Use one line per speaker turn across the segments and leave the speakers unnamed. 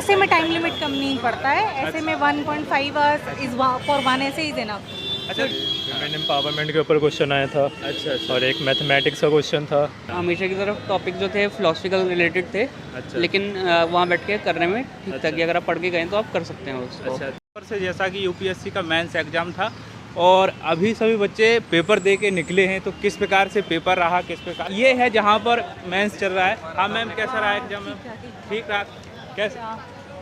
ऐसे में time limit कम नहीं पड़ता है, ऐसे में 1.5 आवर्स इज फॉर वन ऐसे इज इनफ।
अच्छा
वुमेन एम्पावरमेंट के ऊपर क्वेश्चन आया था
अच्छा
और एक मैथमेटिक्स का क्वेश्चन था।
हमेशा की तरफ टॉपिक जो थे फिलोसफिकल रिलेटेड थे,
अच्छा
लेकिन वहाँ बैठ के करने में ठीक था कि अगर आप पढ़ के गए तो आप कर सकते हैं उसको।
अच्छा ऊपर से जैसा कि यूपीएससी का मेंस एग्जाम था और अभी सभी बच्चे पेपर दे के निकले हैं, तो किस प्रकार से पेपर रहा, किस प्रकार ये है जहाँ पर मेंस चल रहा है। हाँ मैम, कैसा रहा एग्जाम में? ठीक रहा? कैसे,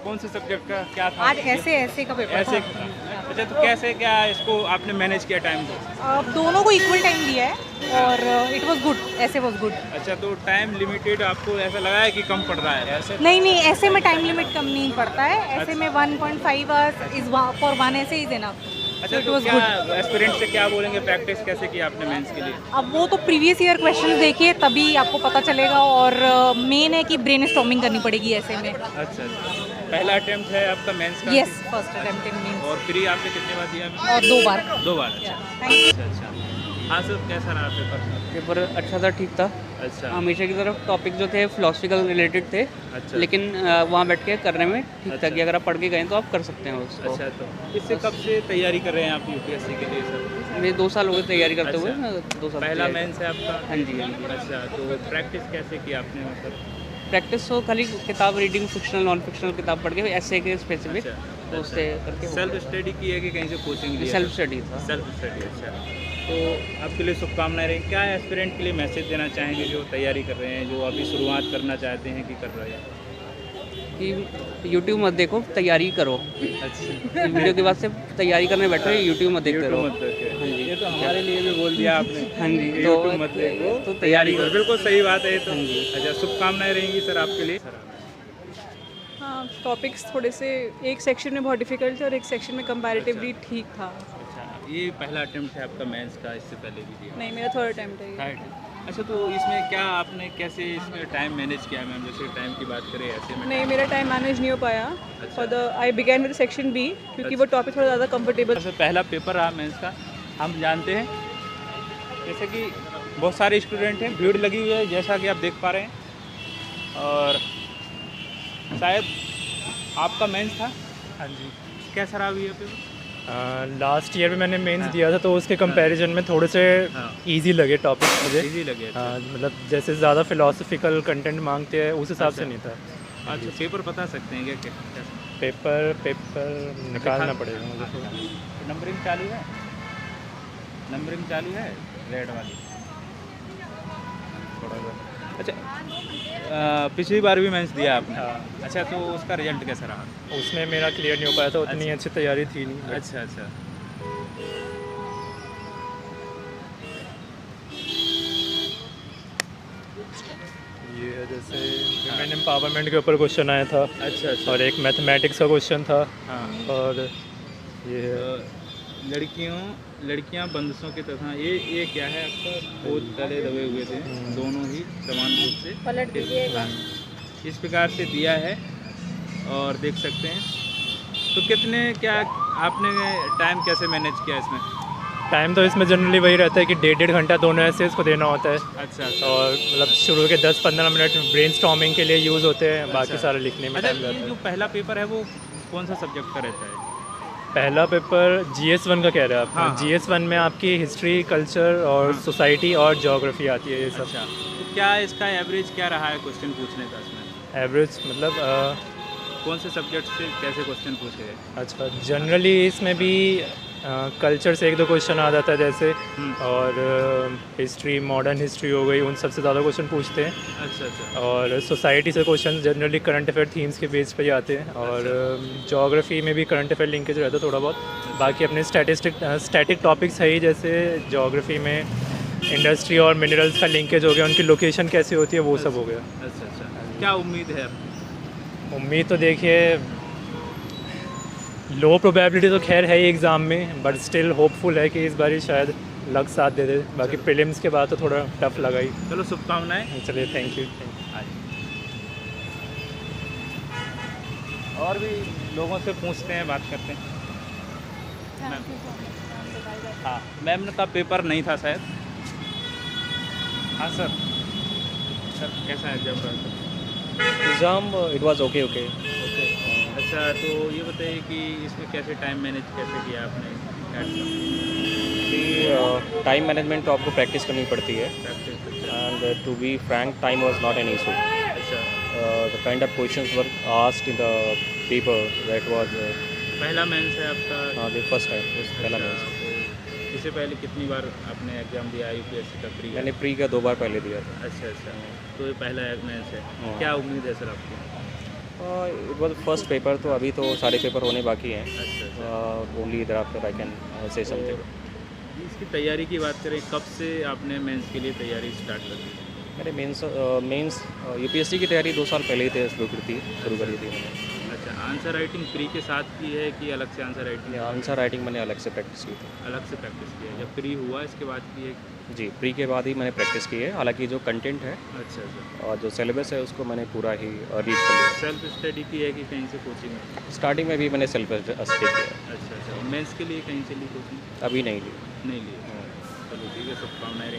कौन से सब्जेक्ट का क्या था?
आज ऐसे का पेपर
ऐसे
था।
अच्छा, तो कैसे क्या इसको आपने मैनेज किया टाइम को?
दोनों को इक्वल टाइम दिया है और इट वाज गुड, ऐसे वाज गुड।
अच्छा, तो टाइम लिमिटेड आपको ऐसा लगा है कि कम पड़ रहा है? ऐसे
नहीं, ऐसे में टाइम लिमिट कम नहीं पड़ता है, ऐसे में 1.5 आवर्स इज फॉर वन ऐसे इज इनफ।
अच्छा, तो क्या एस्पिरेंट से क्या बोलेंगे, प्रैक्टिस कैसे की आपने मेंस के लिए?
अब वो तो प्रीवियस ईयर क्वेश्चंस देखिए तभी आपको पता चलेगा, और मेन है कि ब्रेन स्टॉर्मिंग करनी पड़ेगी ऐसे में।
अच्छा, पहला अटेम्प्ट है आपका मेंस का?
Yes, first attempt in means.
और प्री आपने कितने बार दिया?
और 2 बार।
2 बार। अच्छा
थैंक यू।
अच्छा अच्छा। हाँ सर, कैसा रहा पेपर?
पेपर अच्छा था, ठीक था।
अच्छा
हमेशा की तरफ टॉपिक जो थे फिलोसफिकल रिलेटेड थे,
अच्छा
लेकिन वहाँ बैठ के करने में ठीक था कि अगर आप पढ़ के गए तो आप कर सकते हैं उसको।
अच्छा, तो इससे कब से तैयारी कर रहे हैं आप यूपीएससी के लिए सर?
मेरे 2 साल हो गए तैयारी करते हुए।
अच्छा।
2 साल
पहला
तैयारी।
मेंस है आपका?
हाँ जी, हाँ जी।
अच्छा, तो प्रैक्टिस कैसे की आपने मतलब?
प्रैक्टिस तो खाली किताब रीडिंग, फिक्शनल नॉन फिक्शनल किताब पढ़ के ऐसे के स्पेसिफिक
अच्छा,
तो उससे करके हो
सेल्फ स्टडी की है कि कहीं से कोचिंग ली है?
सेल्फ स्टडी था।
Self study. अच्छा, तो आपके लिए शुभकामनाएं रहें। क्या एस्पिरेंट के लिए मैसेज देना चाहेंगे जो तैयारी कर रहे हैं, जो अभी शुरुआत करना चाहते हैं कि कर रहे हैं?
कि यूट्यूब मत देखो, तैयारी करो।
अच्छा,
वीडियो के बाद से तैयारी करने बैठो, यूट्यूब मत देखते रहो।
यूट्यूब मत देखिए।
हाँ जी।
ये तो हमारे लिए भी बोल दिया आपने।
हाँ जी, तो
यूट्यूब मत देखो,
तो
तैयारी करो। बिल्कुल सही बात है ये तो।
हाँ जी।
अच्छा, शुभकामनाएं रहेंगी सर आपके लिए।
हाँ, टॉपिक्स थोड़े से एक सेक्शन में बहुत डिफिकल्ट थे और एक सेक्शन में कंपैरेटिवली ठीक था।
अच्छा, ये पहला अटेम्प्ट है आपका मेंस का, इससे पहले भी दिया?
नहीं, मेरा थर्ड अटेम्प्ट है ये।
थर्ड। अच्छा, तो इसमें क्या आपने कैसे इसमें टाइम मैनेज किया मैम? जैसे टाइम की बात करें ऐसे में?
नहीं, मेरा टाइम मैनेज नहीं हो पाया।
अच्छा।
For the I began with section B क्योंकि वो टॉपिक थोड़ा ज़्यादा कंफर्टेबल।
सबसे पहला पेपर रहा मेंस का, हम जानते हैं जैसे कि बहुत सारे स्टूडेंट हैं, भीड़ लगी हुई है जैसा कि आप देख पा रहे हैं। और शायद आपका मेंस था?
हाँ जी।
कैसा रहा ये पेपर?
लास्ट ईयर में मैंने मेंस
हाँ।
दिया था तो उसके कंपैरिजन में थोड़े से
हाँ।
इजी लगे टॉपिक मुझे।
इजी लगे? अच्छा।
मतलब जैसे ज़्यादा फिलोसफिकल कंटेंट मांगते हैं उस हिसाब से
अच्छा।
नहीं था।
अच्छा, पेपर बता सकते हैं क्या कैसा?
पेपर निकालना पड़ेगा मुझे।
नंबरिंग चालू है? नंबरिंग चालू है रेड वाली? थोड़ा सा। अच्छा, पिछली बार भी मेंस दिया आपने?
हाँ।
अच्छा, तो उसका रिजल्ट कैसा रहा?
उसमें मेरा क्लियर नहीं हो पाया था, उतनी
अच्छा।
अच्छी तैयारी थी नहीं।
अच्छा अच्छा।
ये है जैसे वुमेन एम्पावरमेंट के ऊपर क्वेश्चन आया था
अच्छा अच्छा।
और एक मैथमेटिक्स का क्वेश्चन था
हाँ,
और ये है
लड़कियां बंदिशों की तरह, ये क्या है आपका? बहुत तले दबे हुए थे, दोनों ही समान रूप से
पलट दीजिएगा।
इस प्रकार से दिया है और देख सकते हैं। तो कितने क्या आपने टाइम कैसे मैनेज किया इसमें?
टाइम तो इसमें जनरली वही रहता है कि 1.5 घंटा दोनों ऐसे इसको देना होता है।
अच्छा अच्छा।
और मतलब शुरू के 10-15 मिनट ब्रेनस्टॉर्मिंग के लिए यूज़ होते हैं, बाकी
अच्छा।
सारा लिखने में
अच्छा,
टाइम
ये
जाता
जो
है।
पहला पेपर है वो कौन सा सब्जेक्ट का रहता है?
पहला पेपर GS1 का कह रहे हैं आप?
हाँ, हाँ।
GS1 में आपकी हिस्ट्री, कल्चर और
हाँ।
सोसाइटी और ज्योग्राफी आती है ये सब।
अच्छा, तो क्या इसका एवरेज क्या रहा है क्वेश्चन पूछने का इसमें?
एवरेज मतलब
कौन से सब्जेक्ट से कैसे क्वेश्चन पूछे गए?
अच्छा, जनरली इसमें भी कल्चर से 1-2 क्वेश्चन आ जाता है जैसे, और हिस्ट्री, मॉडर्न हिस्ट्री हो गई, उन सबसे ज़्यादा क्वेश्चन पूछते हैं।
अच्छा अच्छा।
और सोसाइटी से question generally current affair themes के बेस पे ही आते हैं। और ज्योग्राफी में भी करंट अफेयर लिंकेज रहता है थोड़ा बहुत। बाकी अपने स्टैटिक टॉपिक्स है ही, जैसे ज्योग्राफी में इंडस्ट्री और मिनरल्स का लिंकेज हो गया, उनकी लोकेशन कैसे होती है वो सब हो गया।
अच्छा अच्छा। क्या उम्मीद है आपकी?
उम्मीद तो देखिए लो प्रोबेबिलिटी तो खैर है ही एग्ज़ाम में, बट स्टिल होपफुल है कि इस बार शायद लक साथ दे दे। बाकी प्रीलिम्स के बाद तो थोड़ा टफ लगा ही।
चलो शुभकामनाएं।
चलिए, थैंक यू।
और भी लोगों से पूछते हैं, बात करते हैं। हाँ, मैम का पेपर नहीं था शायद? हाँ सर। सर कैसा एग्जाम रहा?
Exam, it was okay.
Okay अच्छा, तो ये बताइए कि इसमें कैसे टाइम मैनेज कैसे किया आपने
टाइम मैनेजमेंट तो आपको प्रैक्टिस करनी पड़ती है
practice?
And to be frank time was not an issue
अच्छा,
the kind of questions were asked in the paper that was
पहला मेंस है आपका?
द फर्स्ट टाइम पहला
अच्छा,
मेंस
तो इससे पहले कितनी बार आपने एग्जाम दिया यूपीएससी का प्री?
मैंने प्री का 2 बार पहले दिया था
अच्छा अच्छा, तो ये पहला मेंस है।
हाँ।
क्या उम्मीद है सर आपकी?
इट वाज फर्स्ट पेपर तो अभी तो सारे पेपर होने बाकी हैं
अच्छा अच्छा,
only there after I can say something
तो इसकी तैयारी की बात करें, कब से आपने मेंस के लिए तैयारी स्टार्ट कर दी?
मैंने मेंस यूपीएससी की तैयारी 2 साल पहले ही शुरू करी थी मैंने
अच्छा, आंसर राइटिंग प्री के साथ की है कि अलग से आंसर राइटिंग?
आंसर राइटिंग मैंने अलग से प्रैक्टिस की थी
अलग से प्रैक्टिस की है, जब प्री हुआ इसके बाद की है?
जी प्री के बाद ही मैंने प्रैक्टिस की है हालांकि जो कंटेंट है
अच्छा अच्छा,
और जो सिलेबस है उसको मैंने पूरा ही रीड कर लिया
सेल्फ स्टडी की है कि कहीं से कोचिंग?
स्टार्टिंग में भी मैंने सेल्फ स्टडी किया
अच्छा अच्छा, मेंस के लिए कहीं से ली कोचिंग?
अभी नहीं ली
नहीं ली? चलो ठीक है, शुभकामनाएं रहेंगी।